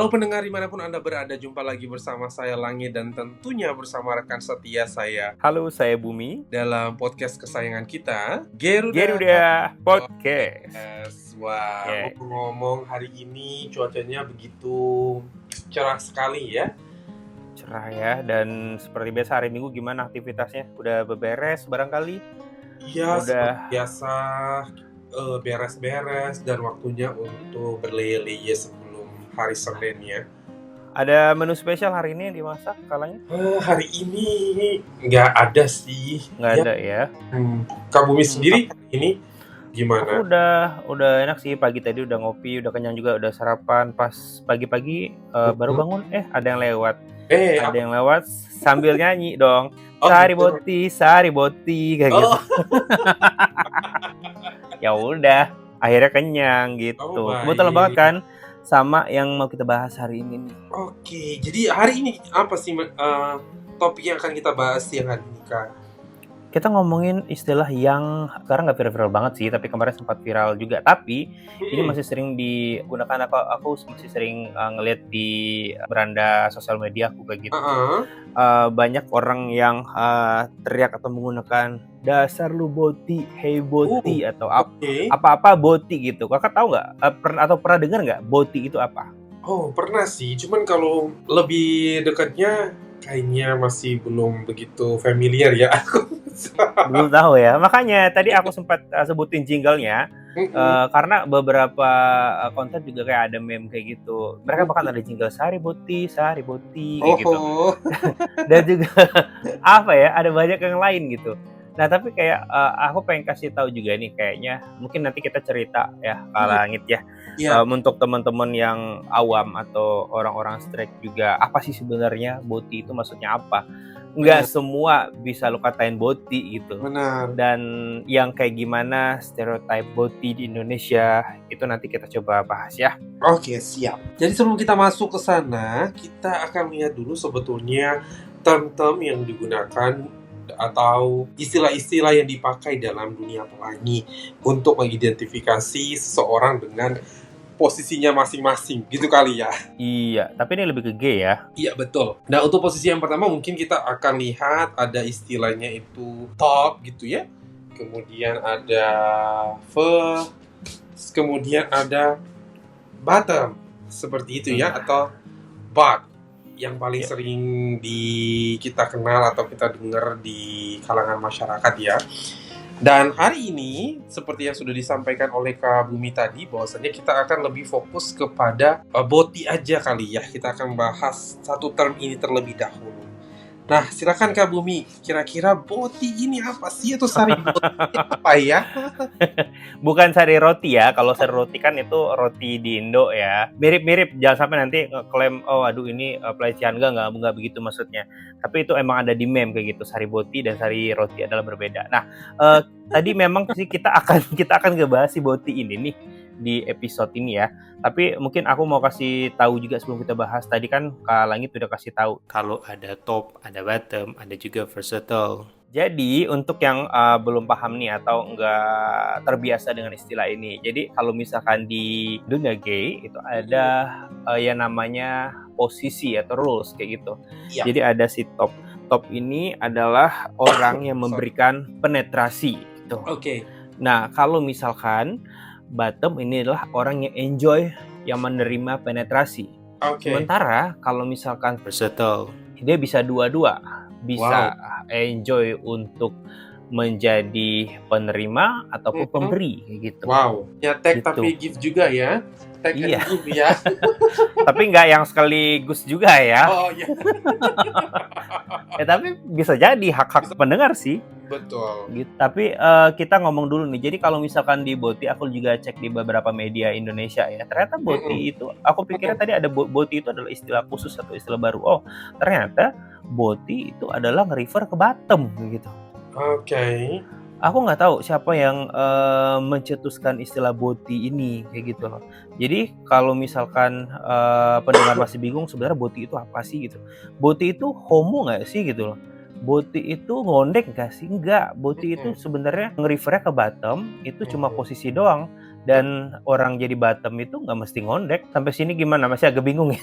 Halo pendengar dimanapun Anda berada, jumpa lagi bersama saya Langit dan tentunya bersama rekan setia saya Halo, saya Bumi. dalam podcast kesayangan kita, Geruda Geruda Podcast. Podcast. Wah, Yeah. ngomong-ngomong hari ini cuacanya begitu cerah sekali ya. Cerah ya, dan seperti biasa hari Minggu gimana aktivitasnya? Udah beberes barangkali? Iya, seperti Udah biasa beres-beres dan waktunya untuk berleye-leye sebelum hari Senin ya. ada menu spesial hari ini yang dimasak kalanya? Hari ini nggak ada sih. Nggak Ya, ada ya. Kak Bumi sendiri ini Aku gimana? udah enak sih, pagi tadi udah ngopi, udah kenyang juga, udah sarapan. Pas pagi-pagi baru bangun, ada yang lewat. Ada Apa? yang lewat sambil nyanyi dong. Oh, Sari gitu. boti kayak gitu. Ya udah, akhirnya kenyang gitu. baik. Kebetulan banget kan sama yang mau kita bahas hari ini nih. Oke, jadi hari ini apa sih topik yang akan kita bahas siang hari ini, Kak? Kita ngomongin istilah yang sekarang nggak viral-viral banget sih, tapi kemarin sempat viral juga. Tapi ini masih sering digunakan, aku masih sering ngeliat di beranda sosial media aku kayak gitu. Banyak orang yang teriak atau menggunakan dasar lu boti, hey boti, atau apa-apa boti gitu. Kakak tahu nggak atau pernah dengar nggak boti itu apa? Oh, pernah sih. Cuman kalau lebih dekatnya kayaknya masih belum begitu familiar ya aku. Belum tahu ya. Makanya tadi aku sempat sebutin jinglenya karena beberapa konten juga kayak ada meme kayak gitu. Mereka bahkan ada jingle sari boti kayak gitu. Dan juga apa ya, ada banyak yang lain gitu. Nah, tapi kayak aku pengen kasih tahu juga nih, kayaknya mungkin nanti kita cerita ya Kak Langit ya. Untuk teman-teman yang awam atau orang-orang strike juga, apa sih sebenarnya boti itu maksudnya apa? Nggak semua bisa lo katain boti gitu. Benar. Dan yang kayak gimana stereotype boti di Indonesia itu nanti kita coba bahas ya. Oke, siap. Jadi sebelum kita masuk ke sana, kita akan lihat dulu sebetulnya term-term yang digunakan atau istilah-istilah yang dipakai dalam dunia pelangi untuk mengidentifikasi seseorang dengan posisinya masing-masing, gitu kali ya. Iya, tapi ini lebih ke G ya. Iya, betul. Nah, untuk posisi yang pertama mungkin kita akan lihat ada istilahnya itu top gitu ya. Kemudian ada first, kemudian ada bottom, seperti itu ya, atau butt yang paling sering kita kenal atau kita dengar di kalangan masyarakat ya. Dan hari ini, seperti yang sudah disampaikan oleh Kak Bumi tadi, bahwasanya kita akan lebih fokus kepada boti aja kali ya. Kita akan bahas satu term ini terlebih dahulu. Nah, silakan Kak Bumi, kira-kira boti ini apa sih, atau sari boti apa ya? Bukan sari roti ya. Kalau sari roti kan itu roti di Indo ya. Mirip-mirip, jangan sampai nanti ngeklaim oh aduh ini pelecehan, enggak begitu maksudnya. Tapi itu emang ada di meme kayak gitu. Sari boti dan sari roti adalah berbeda. Nah, tadi memang sih kita akan ngebahas si boti ini nih di episode ini ya. Tapi mungkin aku mau kasih tahu juga sebelum kita bahas. Tadi kan Kak Langit udah kasih tahu kalau ada top, ada bottom, ada juga versatile. Jadi untuk yang belum paham nih atau nggak terbiasa dengan istilah ini, jadi kalau misalkan di dunia gay itu ada yang namanya posisi atau rules kayak gitu. Ya. Jadi ada si top. Top ini adalah orang yang memberikan penetrasi gitu. Nah, kalau misalkan bottom ini adalah orang yang enjoy, yang menerima penetrasi. Sementara kalau misalkan versatile, dia bisa dua-dua. Bisa enjoy untuk menjadi penerima ataupun pemberi gitu. Wow, ya take gitu. Tapi give juga ya. Take and give ya. Tapi nggak yang sekaligus juga ya. Oh iya. Ya tapi bisa jadi hak-hak pendengar sih. Betul. Gitu. Tapi kita ngomong dulu nih. Jadi kalau misalkan di boti, aku juga cek di beberapa media Indonesia ya. Ternyata boti itu, aku pikirnya tadi ada boti itu adalah istilah khusus atau istilah baru. Oh, ternyata boti itu adalah nge-refer ke bottom gitu. Aku nggak tahu siapa yang mencetuskan istilah boti ini kayak gitu loh. Jadi kalau misalkan pendengar masih bingung sebenarnya boti itu apa sih gitu. Boti itu homo nggak sih gitu loh. Boti itu ngondek nggak sih? Enggak. Boti itu sebenarnya nge-refernya ke bottom, itu cuma posisi doang. Dan orang jadi bottom itu nggak mesti ngondek. Sampai sini gimana? Masih agak bingung ya?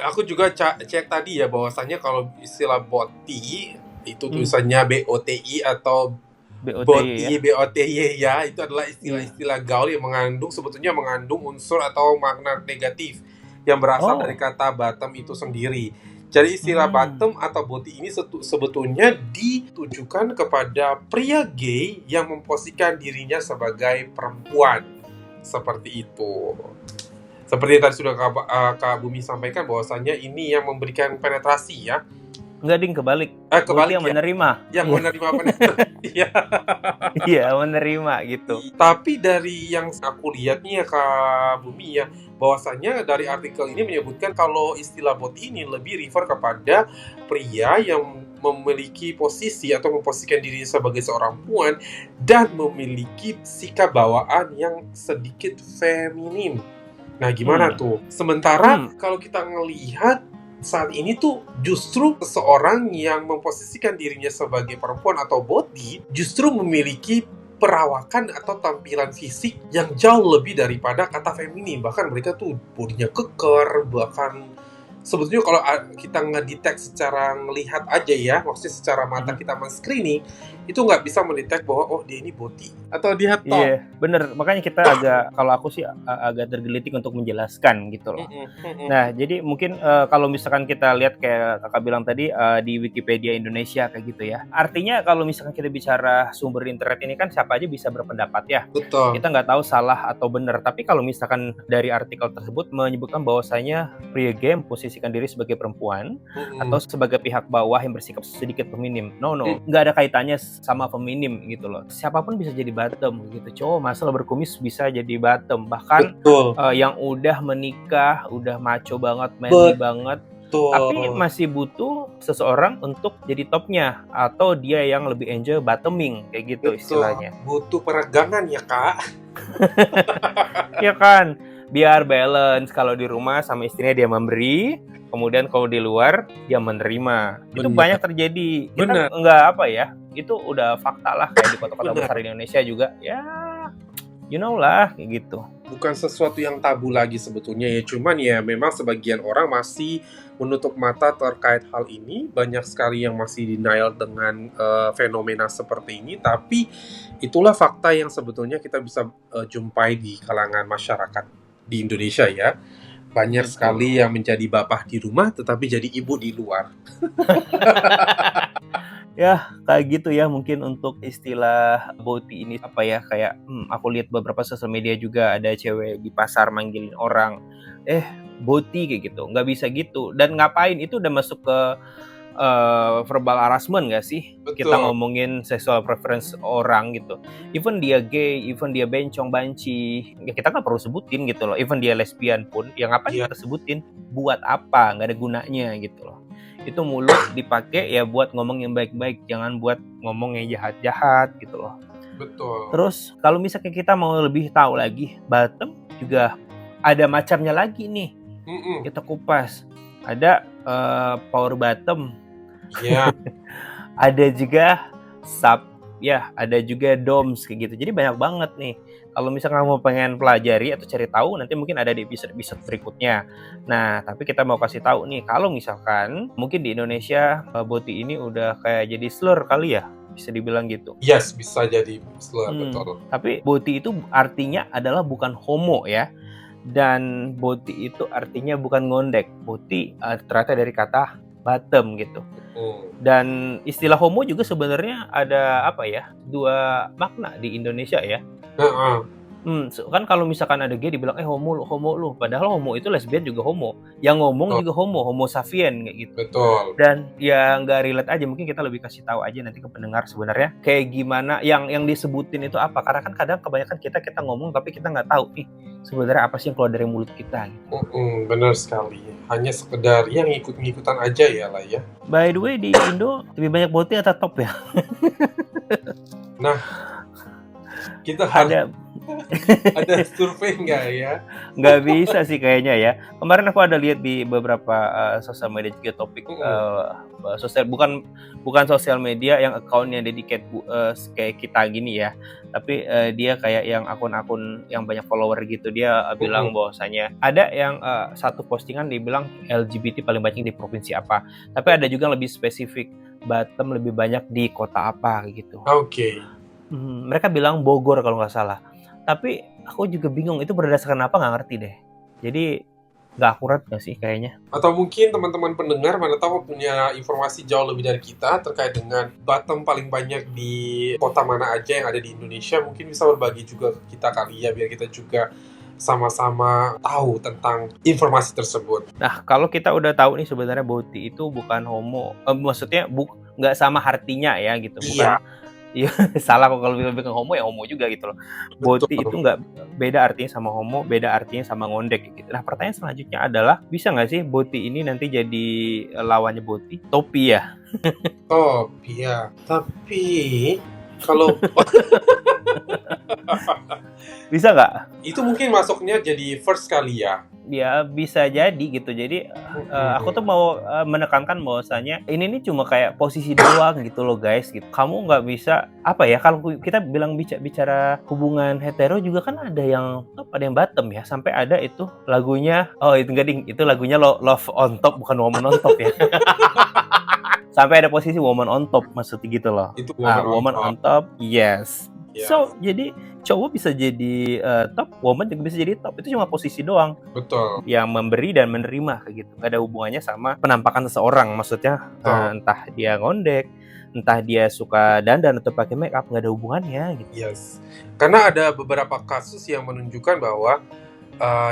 Aku juga cek tadi ya bahwasannya kalau istilah boti itu Hmm. tulisannya BOTI atau BOTY ya. BOTY ya, itu adalah istilah-istilah gaul yang sebetulnya mengandung unsur atau makna negatif yang berasal dari kata bottom itu sendiri. Jadi istilah bottom atau boti ini sebetulnya ditujukan kepada pria gay yang memposisikan dirinya sebagai perempuan. Seperti itu. Seperti yang tadi sudah Kak Bumi sampaikan bahwasannya ini yang memberikan penetrasi ya. Enggak ding, kebalik. Kebalik yang menerima. Yang menerima penetrasi. Iya, menerima gitu. Tapi dari yang aku lihat nih ya Kak Bumi ya, bahwasannya dari artikel ini menyebutkan kalau istilah boti ini lebih refer kepada pria yang memiliki posisi atau memposisikan dirinya sebagai seorang perempuan dan memiliki sikap bawaan yang sedikit feminim. Nah gimana tuh? Sementara kalau kita ngelihat saat ini tuh justru seseorang yang memposisikan dirinya sebagai perempuan atau body justru memiliki perawakan atau tampilan fisik yang jauh lebih daripada kata feminim. Bahkan mereka tuh bodinya keker, bahkan sebetulnya kalau kita ngedetek secara ngelihat aja ya, maksudnya secara mata kita men-screening, itu nggak bisa mendetek bahwa oh dia ini boti atau dia top. Iya, bener. Makanya kita kalau aku sih agak tergelitik untuk menjelaskan gitu loh. Nah, jadi mungkin kalau misalkan kita lihat kayak kakak bilang tadi di Wikipedia Indonesia kayak gitu ya. Artinya kalau misalkan kita bicara sumber internet ini kan siapa aja bisa berpendapat ya. Betul. Kita nggak tahu salah atau benar. Tapi kalau misalkan dari artikel tersebut menyebutkan bahwasanya pria gay memposisikan diri sebagai perempuan atau sebagai pihak bawah yang bersikap sedikit feminim. No, nggak ada kaitannya sama feminim gitu loh. Siapapun bisa jadi bottom gitu. Cowok masalah berkumis bisa jadi bottom. Bahkan yang udah menikah, udah maco banget, manly banget, tapi masih butuh seseorang untuk jadi topnya atau dia yang lebih enjoy bottoming kayak gitu istilahnya. Butuh peregangan ya kak. Ya kan, biar balance. Kalau di rumah sama istrinya dia memberi, kemudian kalau di luar dia menerima. Itu banyak terjadi. Kita nggak apa ya, itu udah fakta lah kayak di kota-kota besar di Indonesia juga. Ya, you know lah kayak gitu. Bukan sesuatu yang tabu lagi sebetulnya ya, cuman ya memang sebagian orang masih menutup mata terkait hal ini. Banyak sekali yang masih denial dengan fenomena seperti ini, tapi itulah fakta yang sebetulnya kita bisa jumpai di kalangan masyarakat di Indonesia ya. Banyak sekali yang menjadi bapak di rumah tetapi jadi ibu di luar. Ya kayak gitu ya, mungkin untuk istilah boti ini apa ya, kayak aku lihat beberapa sosial media juga ada cewek di pasar manggilin orang boti kayak gitu. Nggak bisa gitu, dan ngapain, itu udah masuk ke verbal harassment gak sih? Betul. Kita ngomongin sexual preference orang gitu. Even dia gay, even dia bencong, banci, ya kita gak perlu sebutin gitu loh. Even dia lesbian pun, ya ngapain kita sebutin? Buat apa? Gak ada gunanya gitu loh. Itu mulut dipakai ya buat ngomong yang baik-baik, jangan buat ngomong yang jahat-jahat gitu loh. Betul. Terus kalau misalnya kita mau lebih tahu lagi, bottom juga ada macamnya lagi nih. Kita kupas. Ada power bottom. Ya. Ada juga sub, ya, ada juga doms kayak gitu. Jadi banyak banget nih. Kalau misalkan kamu pengen pelajari atau cari tahu, nanti mungkin ada di episode berikutnya. Nah, tapi kita mau kasih tahu nih, kalau misalkan mungkin di Indonesia boti ini udah kayak jadi slur kali ya, bisa dibilang gitu. Yes, bisa jadi slur, betul. Tapi boti itu artinya adalah bukan homo ya. Dan boti itu artinya bukan ngondek. Boti ternyata dari kata bottom gitu. Dan istilah homo juga sebenarnya ada apa ya, dua makna di Indonesia ya. Kan kalau misalkan ada gay dibilang homo lu, padahal homo itu lesbian juga homo, yang ngomong juga homo sapien kayak gitu. Betul. Dan ya nggak relate aja, mungkin kita lebih kasih tahu aja nanti ke pendengar sebenarnya kayak gimana yang disebutin itu apa, karena kan kadang kebanyakan kita ngomong tapi kita nggak tahu nih sebenarnya apa sih yang keluar dari mulut kita gitu. Benar sekali, hanya sekedar yang ngikut-ngikutan aja ya lah ya. By the way, di Indo lebih banyak boti atau top ya? Nah, kita ada Ada survei nggak ya? Nggak bisa sih kayaknya ya. Kemarin aku ada lihat di beberapa sosial media juga topik sosial, bukan sosial media yang account-nya dedicate kayak kita gini ya. Tapi dia kayak yang akun-akun yang banyak follower gitu. Dia bilang bahwasanya ada yang satu postingan dibilang LGBT paling banyak di provinsi apa. Tapi ada juga yang lebih spesifik, Batam lebih banyak di kota apa gitu. Oke. Mereka bilang Bogor kalau nggak salah. Tapi aku juga bingung itu berdasarkan apa, nggak ngerti deh. Jadi nggak akurat nggak sih kayaknya. Atau mungkin teman-teman pendengar mana tahu punya informasi jauh lebih dari kita terkait dengan Batam paling banyak di kota mana aja yang ada di Indonesia. Mungkin bisa berbagi juga ke kita kali ya, biar kita juga sama-sama tahu tentang informasi tersebut. Nah, kalau kita udah tahu nih sebenarnya Boti itu bukan homo, maksudnya nggak sama artinya ya gitu, bukan. Iya, salah kok kalau bilang homo ya homo juga gitu loh. Boti itu nggak beda artinya sama homo, beda artinya sama ngondek gitu. Nah, pertanyaan selanjutnya adalah bisa nggak sih Boti ini nanti jadi lawannya Boti? Topi ya? Topi ya. Tapi kalau bisa nggak? itu mungkin masuknya jadi first kali ya. Ya bisa jadi gitu. Jadi aku tuh mau menekankan bahwasanya ini nih cuma kayak posisi doang gitu loh guys gitu. Kamu nggak bisa apa ya, kalau kita bilang bicara hubungan hetero juga kan ada yang bottom ya, sampai ada itu lagunya, itu enggak ding, itu lagunya Love on Top bukan Woman on Top ya. Sampai ada posisi woman on top maksudnya gitu loh. Itu woman on top, yes. Yeah. So, jadi cowok bisa jadi top, woman juga bisa jadi top. Itu cuma posisi doang. Betul. Yang memberi dan menerima kayak gitu. Gak ada hubungannya sama penampakan seseorang. Maksudnya entah dia ngondek, entah dia suka dandan atau pakai make up, gak ada hubungannya gitu. Yes. Karena ada beberapa kasus yang menunjukkan bahwa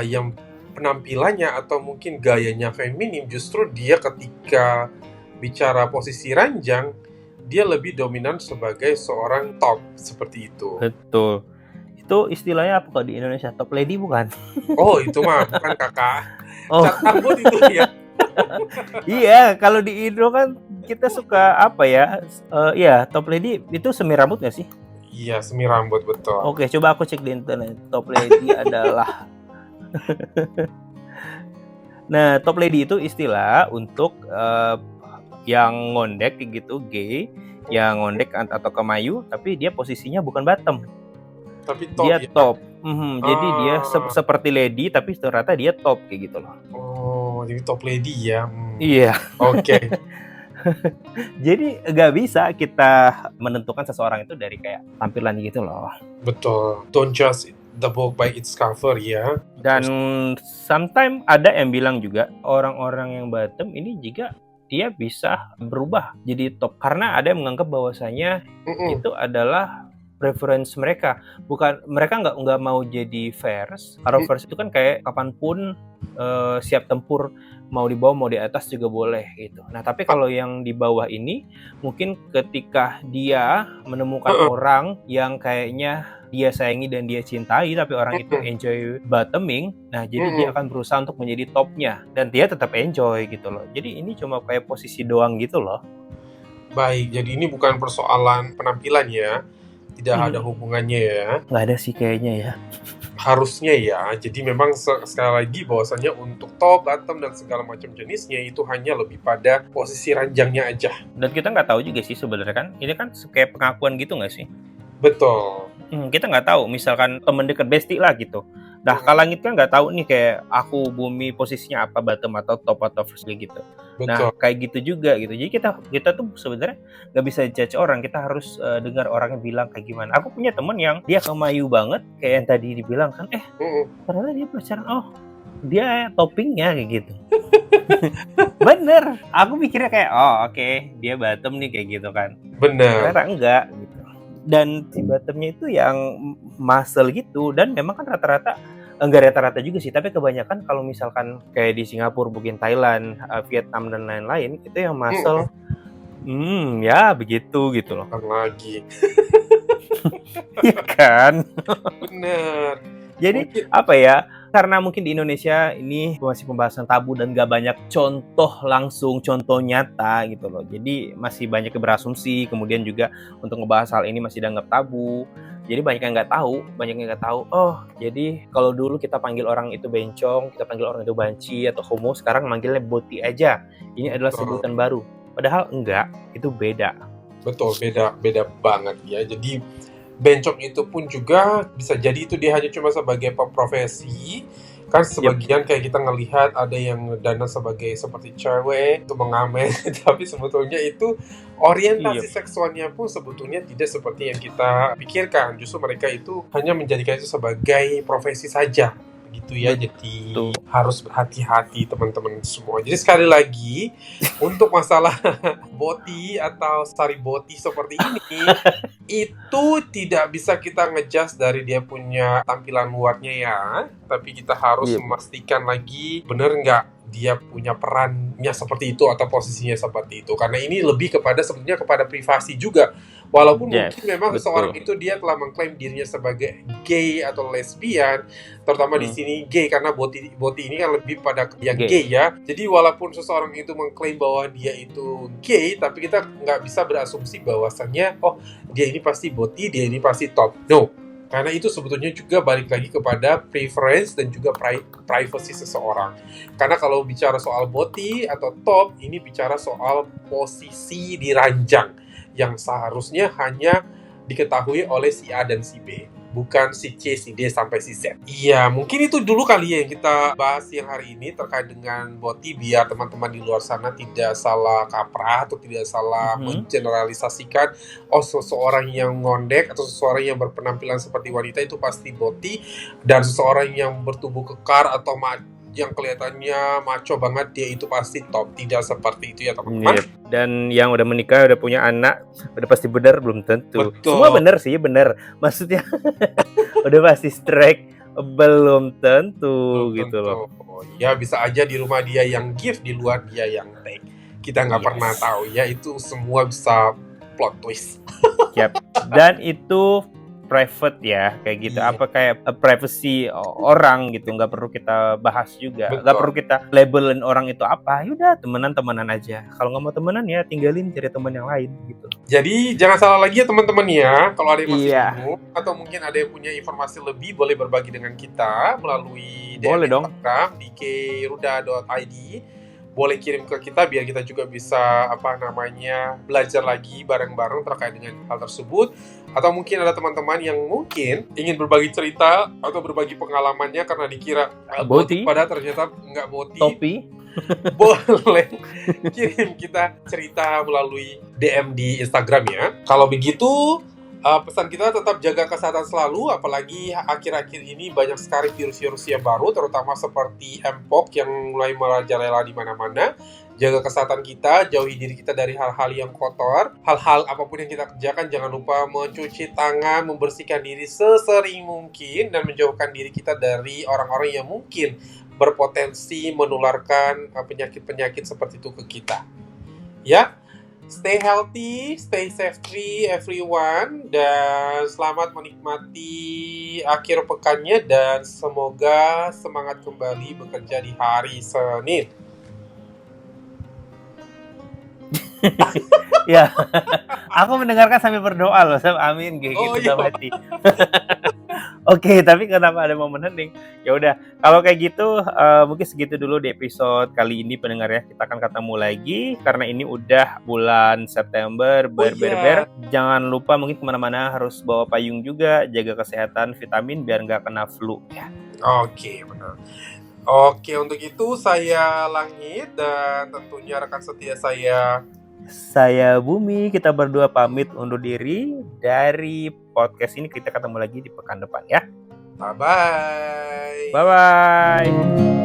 yang penampilannya atau mungkin gayanya feminim, justru dia ketika bicara posisi ranjang, dia lebih dominan sebagai seorang top, seperti itu. Betul. Itu istilahnya apa kalau di Indonesia? Top lady bukan? Oh, itu mah bukan kakak. Cat rambut itu ya. Iya, kalau di Indo kan kita suka apa ya? Iya, top lady itu semi rambut nggak sih? Iya, semi rambut, betul. Oke, coba aku cek di internet. Top lady adalah nah, top lady itu istilah untuk yang ngondek gitu, gay, yang ngondek atau kemayu, tapi dia posisinya bukan bottom, tapi top, dia ya? top. Jadi dia seperti lady, tapi ternyata dia top kayak gitu loh. Oh, jadi top lady ya? Iya. Oke. Jadi nggak bisa kita menentukan seseorang itu dari kayak tampilan gitu loh. Betul. Don't judge the book by its cover ya. Dan sometimes ada yang bilang juga orang-orang yang bottom ini juga dia bisa berubah jadi top, karena ada yang menganggap bahwasanya itu adalah preference mereka, bukan mereka nggak mau jadi first. Kalau first itu kan kayak kapanpun siap tempur, mau di bawah mau di atas juga boleh gitu. Nah, tapi kalau yang di bawah ini mungkin ketika dia menemukan orang yang kayaknya dia sayangi dan dia cintai, tapi orang itu enjoy bottoming, nah jadi dia akan berusaha untuk menjadi topnya dan dia tetap enjoy gitu loh. Jadi ini cuma kayak posisi doang gitu loh. Baik, jadi ini bukan persoalan penampilan ya, tidak ada hubungannya ya. Nggak ada sih kayaknya ya. Harusnya ya, jadi memang sekali lagi bahwasannya untuk top, bottom, dan segala macam jenisnya itu hanya lebih pada posisi ranjangnya aja. Dan kita nggak tahu juga sih sebenarnya kan, ini kan kayak pengakuan gitu nggak sih? Betul. Kita nggak tahu, misalkan temen deket bestie lah gitu. Nah, Kalangit kan nggak tahu nih kayak aku Bumi posisinya apa, bottom atau top atau first gitu. Betul. Nah, kayak gitu juga gitu. Jadi kita tuh sebenarnya nggak bisa judge orang, kita harus dengar orangnya bilang kayak gimana. Aku punya temen yang dia kemayu banget, kayak yang tadi dibilang kan, ternyata dia pacaran, dia toppingnya kayak gitu. Bener, aku mikirnya kayak oke, dia bottom nih kayak gitu kan. Bener. Ternyata enggak gitu. Dan si bottomnya itu yang muscle gitu, dan memang kan rata-rata, enggak rata-rata juga sih, tapi kebanyakan kalau misalkan kayak di Singapura, mungkin Thailand, Vietnam dan lain-lain, itu yang muscle ya begitu gitu loh. Lagi. Iya kan? Bener. Jadi apa ya, karena mungkin di Indonesia ini masih pembahasan tabu dan gak banyak contoh langsung, contoh nyata gitu loh. Jadi masih banyak berasumsi, kemudian juga untuk ngebahas hal ini masih dianggap tabu. Jadi banyak yang nggak tahu. Oh, jadi kalau dulu kita panggil orang itu bencong, kita panggil orang itu banci atau homo, sekarang manggilnya boti aja. Ini adalah sebutan baru. Padahal enggak, itu beda. Betul, beda banget ya. Jadi bencong itu pun juga bisa jadi itu dia hanya cuma sebagai profesi. Kan sebagian kayak kita ngelihat ada yang dana sebagai seperti cewek itu mengamen, tapi sebetulnya itu orientasi seksualnya pun sebetulnya tidak seperti yang kita pikirkan. Justru mereka itu hanya menjadikan itu sebagai profesi saja gitu ya. Jadi harus berhati-hati teman-teman semua. Jadi sekali lagi untuk masalah boti atau sariboti seperti ini itu tidak bisa kita ngejudge dari dia punya tampilan luarnya ya, tapi kita harus memastikan lagi bener nggak dia punya perannya seperti itu atau posisinya seperti itu, karena ini lebih kepada sebetulnya kepada privasi juga. Walaupun mungkin memang seseorang itu dia telah mengklaim dirinya sebagai gay atau lesbian, terutama di sini gay karena boti ini kan lebih pada yang gay ya. Jadi walaupun seseorang itu mengklaim bahwa dia itu gay, tapi kita nggak bisa berasumsi bahwasannya oh dia ini pasti boti, dia ini pasti top. No, karena itu sebetulnya juga balik lagi kepada preference dan juga privacy seseorang. Karena kalau bicara soal boti atau top, ini bicara soal posisi di ranjang yang seharusnya hanya diketahui oleh si A dan si B, bukan si C, si D, sampai si Z. Iya, mungkin itu dulu kali ya yang kita bahas yang hari ini terkait dengan boti, biar teman-teman di luar sana tidak salah kaprah atau tidak salah mengeneralisasikan oh seseorang yang ngondek atau seseorang yang berpenampilan seperti wanita itu pasti boti, dan seseorang yang bertubuh kekar atau yang kelihatannya maco banget dia itu pasti top. Tidak seperti itu ya teman-teman. Dan yang udah menikah, udah punya anak, udah pasti benar belum tentu. Betul. Semua benar sih, benar. Maksudnya udah pasti strike belum tentu gitu loh. Ya bisa aja di rumah dia yang give, di luar dia yang take. Kita nggak pernah tahu ya, itu semua bisa plot twist. Dan itu private ya, kayak gitu. Apa kayak privacy orang gitu, nggak perlu kita bahas juga. Nggak perlu kita labelin orang itu apa. Yaudah temenan aja. Kalau nggak mau temenan ya tinggalin, cari teman yang lain gitu. Jadi jangan salah lagi ya teman-teman ya. Kalau ada yang masih bingung atau mungkin ada yang punya informasi lebih, boleh berbagi dengan kita melalui DM Instagram di keruda.id. Boleh kirim ke kita biar kita juga bisa belajar lagi bareng-bareng terkait dengan hal tersebut. Atau mungkin ada teman-teman yang mungkin ingin berbagi cerita atau berbagi pengalamannya karena dikira boti, padahal ternyata nggak boti. Topi. Boleh kirim kita cerita melalui DM di Instagram ya. Kalau begitu pesan kita tetap jaga kesehatan selalu, apalagi akhir-akhir ini banyak sekali virus-virus yang baru, terutama seperti Mpox yang mulai merajalela di mana-mana. Jaga kesehatan kita, jauhi diri kita dari hal-hal yang kotor. Hal-hal apapun yang kita kerjakan, jangan lupa mencuci tangan, membersihkan diri sesering mungkin, dan menjauhkan diri kita dari orang-orang yang mungkin berpotensi menularkan penyakit-penyakit seperti itu ke kita. Ya. Stay healthy, stay safety everyone, dan selamat menikmati akhir pekannya, dan semoga semangat kembali bekerja di hari Senin. Ya, aku mendengarkan sambil berdoa loh, amin gitu mati. Oke, tapi kenapa ada momen hening? Ya udah, kalau kayak gitu mungkin segitu dulu di episode kali ini pendengar ya. Kita akan ketemu lagi karena ini udah bulan September ber. Jangan lupa mungkin kemana-mana harus bawa payung juga, jaga kesehatan, vitamin biar nggak kena flu ya. Oke, benar. Oke, untuk itu saya Langit dan tentunya rekan setia saya Bumi. Kita berdua pamit undur diri dari podcast ini. Kita ketemu lagi di pekan depan ya. Bye-bye. Bye-bye.